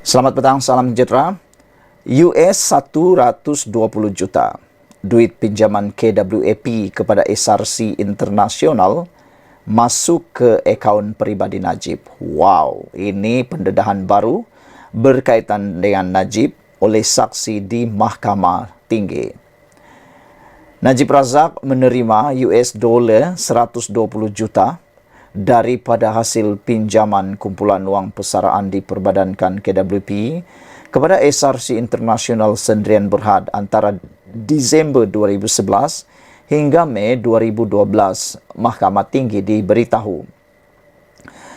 Selamat petang, salam sejahtera. US 120 juta duit pinjaman KWAP kepada SRC Internasional masuk ke akaun peribadi Najib. Wow, ini pendedahan baru berkaitan dengan Najib oleh saksi di Mahkamah Tinggi. Najib Razak menerima US $120 juta daripada hasil pinjaman kumpulan wang persaraan diperbadankan KWP kepada SRC Internasional Sendirian Berhad antara Disember 2011 hingga Mei 2012, Mahkamah Tinggi diberitahu.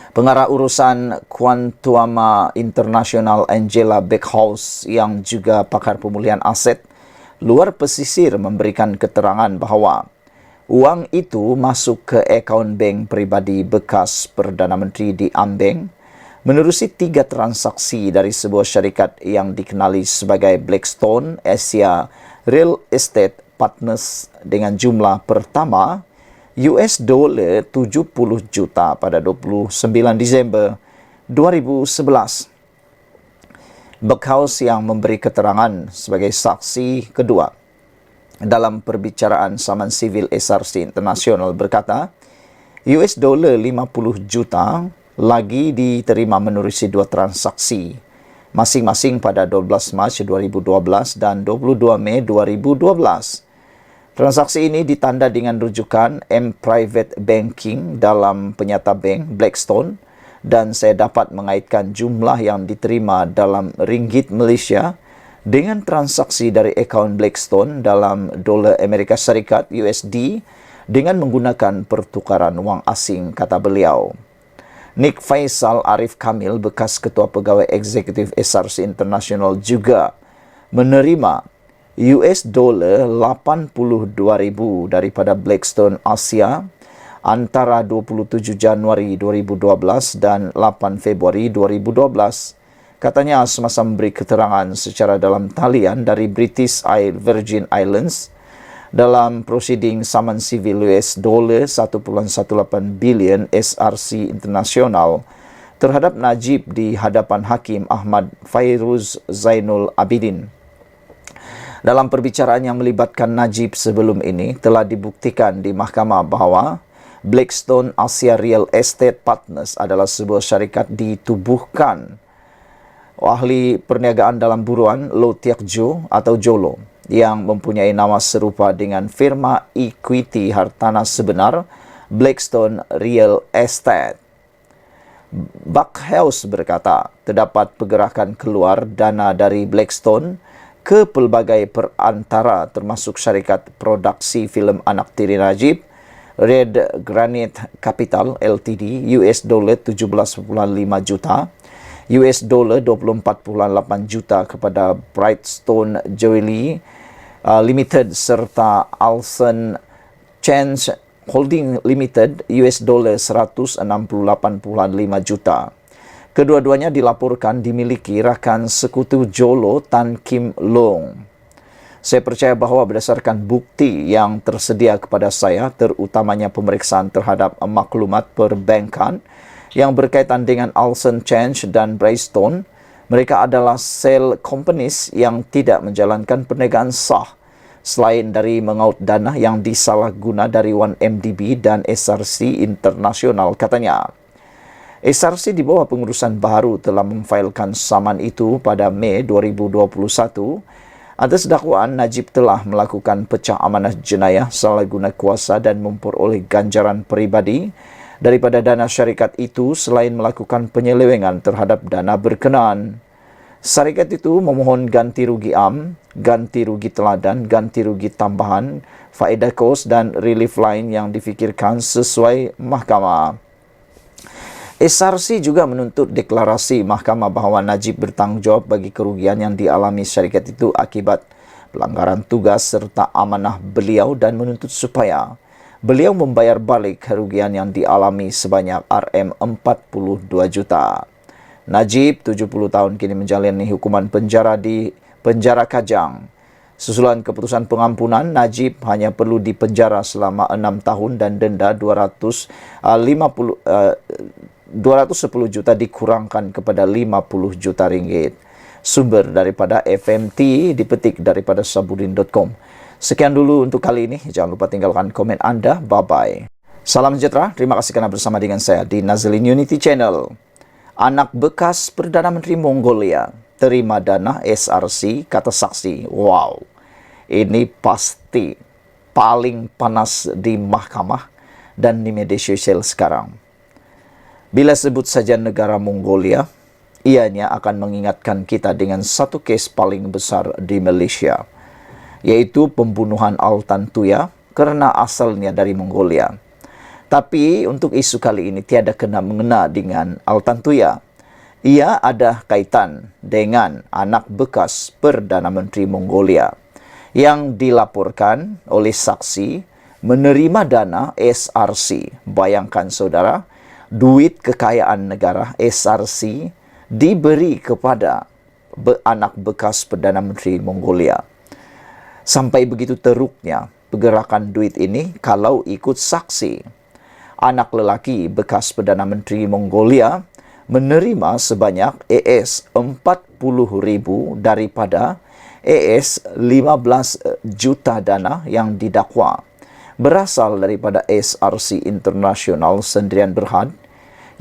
Pengarah urusan Kuantuama Internasional Angela Backhouse yang juga pakar pemulihan aset luar pesisir memberikan keterangan bahawa wang itu masuk ke akaun bank peribadi bekas Perdana Menteri di Ambeng menerusi 3 transaksi dari sebuah syarikat yang dikenali sebagai Blackstone Asia Real Estate Partners dengan jumlah pertama $70 juta pada 29 Disember 2011. Backhouse yang memberi keterangan sebagai saksi kedua dalam perbicaraan saman sivil SRC Internasional berkata, $50 juta lagi diterima menerusi 2 transaksi, masing-masing pada 12 Mac 2012 dan 22 Mei 2012. Transaksi ini ditanda dengan rujukan M Private Banking dalam penyata bank Blackstone dan saya dapat mengaitkan jumlah yang diterima dalam ringgit Malaysia dengan transaksi dari akaun Blackstone dalam dolar Amerika Syarikat USD dengan menggunakan pertukaran wang asing, kata beliau. Nick Faisal Arif Kamil, bekas Ketua Pegawai Eksekutif SRC Internasional juga menerima $82,000 daripada Blackstone Asia antara 27 Januari 2012 dan 8 Februari 2012. Katanya semasa memberi keterangan secara dalam talian dari British Virgin Islands dalam prosiding saman sivil US $1.18 bilion SRC Internasional terhadap Najib di hadapan Hakim Ahmad Fairuz Zainul Abidin. Dalam perbicaraan yang melibatkan Najib sebelum ini, telah dibuktikan di mahkamah bahawa Blackstone Asia Real Estate Partners adalah sebuah syarikat ditubuhkan ahli perniagaan dalam buruan Lo Tiak Jo atau Jolo yang mempunyai nama serupa dengan firma equity hartanah sebenar Blackstone Real Estate. Backhouse berkata, terdapat pergerakan keluar dana dari Blackstone ke pelbagai perantara termasuk syarikat produksi filem anak tiri Najib, Red Granite Capital Ltd, $17.5 juta, $24.8 juta kepada Brightstone Jewelry Limited serta Alson Change Holding Limited $168.5 juta. Kedua-duanya dilaporkan dimiliki rakan sekutu Jolo Tan Kim Long. Saya percaya bahawa berdasarkan bukti yang tersedia kepada saya, terutamanya pemeriksaan terhadap maklumat perbankan yang berkaitan dengan Alson Change dan Brightstone, mereka adalah sale companies yang tidak menjalankan perniagaan sah selain dari mengaut dana yang disalahguna dari 1MDB dan SRC Internasional, katanya. SRC di bawah pengurusan baharu telah memfailkan saman itu pada Mei 2021 atas dakwaan Najib telah melakukan pecah amanah jenayah, salah guna kuasa dan memperoleh ganjaran peribadi daripada dana syarikat itu selain melakukan penyelewengan terhadap dana berkenaan. Syarikat itu memohon ganti rugi ganti rugi teladan, ganti rugi tambahan, faedah kos dan relief lain yang difikirkan sesuai mahkamah. SRC juga menuntut deklarasi mahkamah bahawa Najib bertanggungjawab bagi kerugian yang dialami syarikat itu akibat pelanggaran tugas serta amanah beliau dan menuntut supaya beliau membayar balik kerugian yang dialami sebanyak RM42 juta. Najib, 70 tahun, kini menjalani hukuman penjara di penjara Kajang. Susulan keputusan pengampunan, Najib hanya perlu dipenjara selama 6 tahun dan denda 210 juta dikurangkan kepada 50 juta ringgit. Sumber daripada FMT dipetik daripada sabudin.com. Sekian dulu untuk kali ini. Jangan lupa tinggalkan komen anda. Bye-bye. Salam sejahtera. Terima kasih kerana bersama dengan saya di Nazlin Unity Channel. Anak bekas Perdana Menteri Mongolia terima dana SRC, kata saksi. Wow, ini pasti paling panas di mahkamah dan di media sosial sekarang. Bila sebut saja negara Mongolia, ianya akan mengingatkan kita dengan satu kes paling besar di Malaysia, yaitu pembunuhan Altan Tuya kerana asalnya dari Mongolia. Tapi untuk isu kali ini tiada kena-mengena dengan Altan Tuya. Ia ada kaitan dengan anak bekas Perdana Menteri Mongolia yang dilaporkan oleh saksi menerima dana SRC. Bayangkan saudara, duit kekayaan negara SRC diberi kepada anak bekas Perdana Menteri Mongolia. Sampai begitu teruknya pergerakan duit ini kalau ikut saksi. Anak lelaki bekas Perdana Menteri Mongolia menerima sebanyak AS40,000 daripada AS15 juta dana yang didakwa berasal daripada SRC International Sendirian Berhad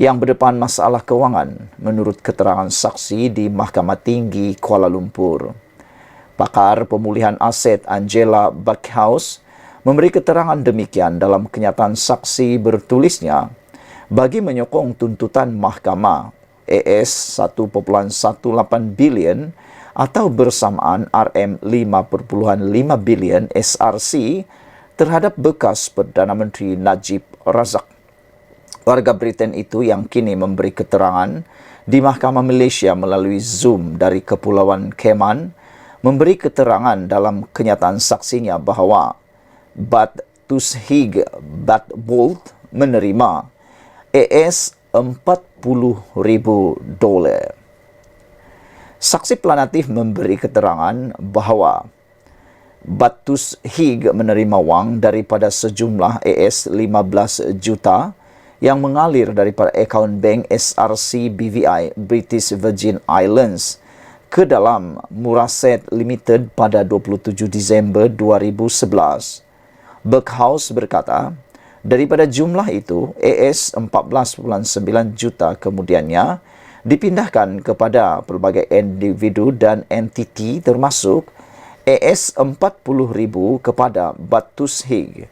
yang berdepan masalah kewangan menurut keterangan saksi di Mahkamah Tinggi Kuala Lumpur. Pakar pemulihan aset Angela Backhaus memberi keterangan demikian dalam kenyataan saksi bertulisnya bagi menyokong tuntutan mahkamah AS 1.18 bilion atau bersamaan RM5.5 bilion SRC terhadap bekas Perdana Menteri Najib Razak. Warga Britain itu yang kini memberi keterangan di Mahkamah Malaysia melalui Zoom dari Kepulauan Cayman memberi keterangan dalam kenyataan saksinya bahawa Bat Tushig Bat Bolt menerima AS$40,000. Saksi pelanatif memberi keterangan bahawa Bat Tushig menerima wang daripada sejumlah AS15 juta yang mengalir daripada akaun bank SRC BVI British Virgin Islands ke dalam Muraset Limited pada 27 Disember 2011. Backhaus berkata, daripada jumlah itu, AS14.9 juta kemudiannya dipindahkan kepada pelbagai individu dan entiti termasuk AS40,000 kepada Bat Tushig.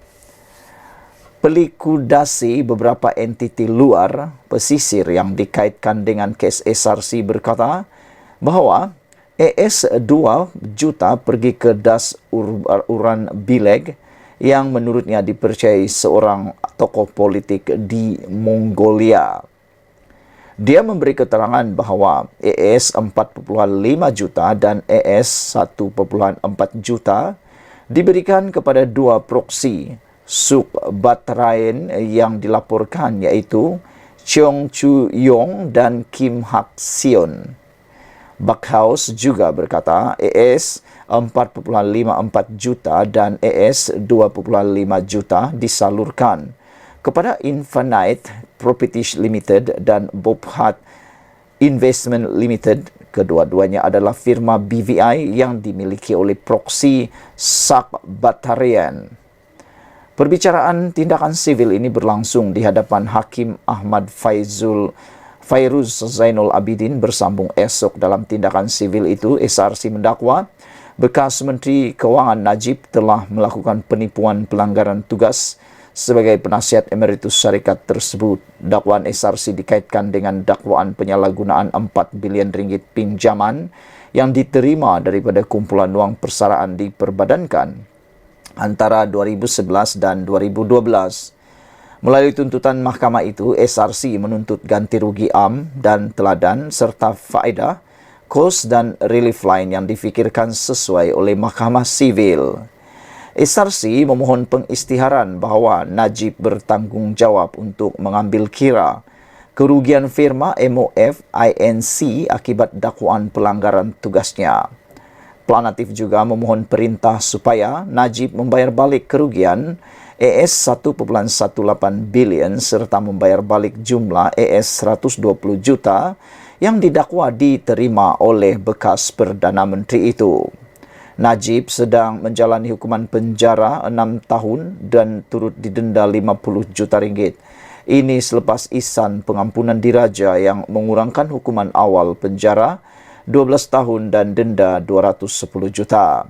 Pelikudasi beberapa entiti luar pesisir yang dikaitkan dengan kes SRC berkata bahawa AS2 juta pergi ke Das Uran Bileg yang menurutnya dipercayai seorang tokoh politik di Mongolia. Dia memberi keterangan bahawa AS4.5 juta dan AS1.4 juta diberikan kepada dua proksi suk Batrain yang dilaporkan iaitu Cheong Chu Yong dan Kim Hak Sion. Backhaus juga berkata AS4.54 juta dan AS2.5 juta disalurkan kepada Infinite Properties Limited dan Bobhat Investment Limited. Kedua-duanya adalah firma BVI yang dimiliki oleh proksi Sak Batarian. Perbicaraan tindakan sivil ini berlangsung di hadapan Hakim Ahmad Fairuz Zainul Abidin bersambung esok. Dalam tindakan sivil itu, SRC mendakwa bekas Menteri Kewangan Najib telah melakukan penipuan pelanggaran tugas sebagai penasihat emeritus syarikat tersebut. Dakwaan SRC dikaitkan dengan dakwaan penyalahgunaan 4 bilion ringgit pinjaman yang diterima daripada kumpulan wang persaraan diperbadankan antara 2011 dan 2012. Melalui tuntutan mahkamah itu, SRC menuntut ganti rugi am dan teladan serta faedah, kos dan relief lain yang difikirkan sesuai oleh mahkamah sivil. SRC memohon pengisytiharan bahawa Najib bertanggungjawab untuk mengambil kira kerugian firma MOF INC akibat dakwaan pelanggaran tugasnya. Pelanatif juga memohon perintah supaya Najib membayar balik kerugian $1.18 bilion serta membayar balik jumlah $120 juta yang didakwa diterima oleh bekas Perdana Menteri itu. Najib sedang menjalani hukuman penjara 6 tahun dan turut didenda 50 juta ringgit. Ini selepas Ihsan Pengampunan Diraja yang mengurangkan hukuman awal penjara 12 tahun dan denda 210 juta.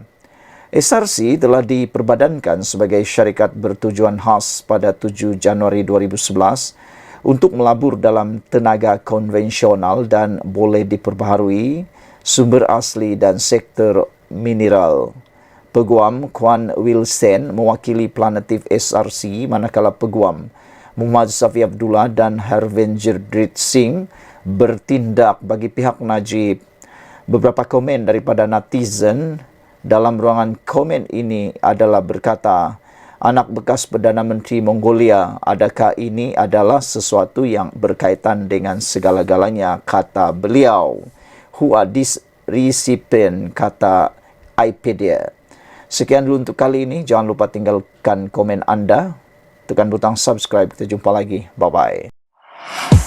SRC telah diperbadankan sebagai syarikat bertujuan khas pada 7 Januari 2011 untuk melabur dalam tenaga konvensional dan boleh diperbaharui sumber asli dan sektor mineral. Peguam Kwan Wilson mewakili Planatif SRC manakala Peguam Muhammad Safi Abdullah dan Harvenjit Singh bertindak bagi pihak Najib. Beberapa komen daripada netizen dalam ruangan komen ini adalah berkata, anak bekas Perdana Menteri Mongolia, adakah ini adalah sesuatu yang berkaitan dengan segala-galanya, kata beliau. Who are these recipient, kata iPedia. Sekian dulu untuk kali ini. Jangan lupa tinggalkan komen anda. Tekan butang subscribe. Kita jumpa lagi. Bye-bye.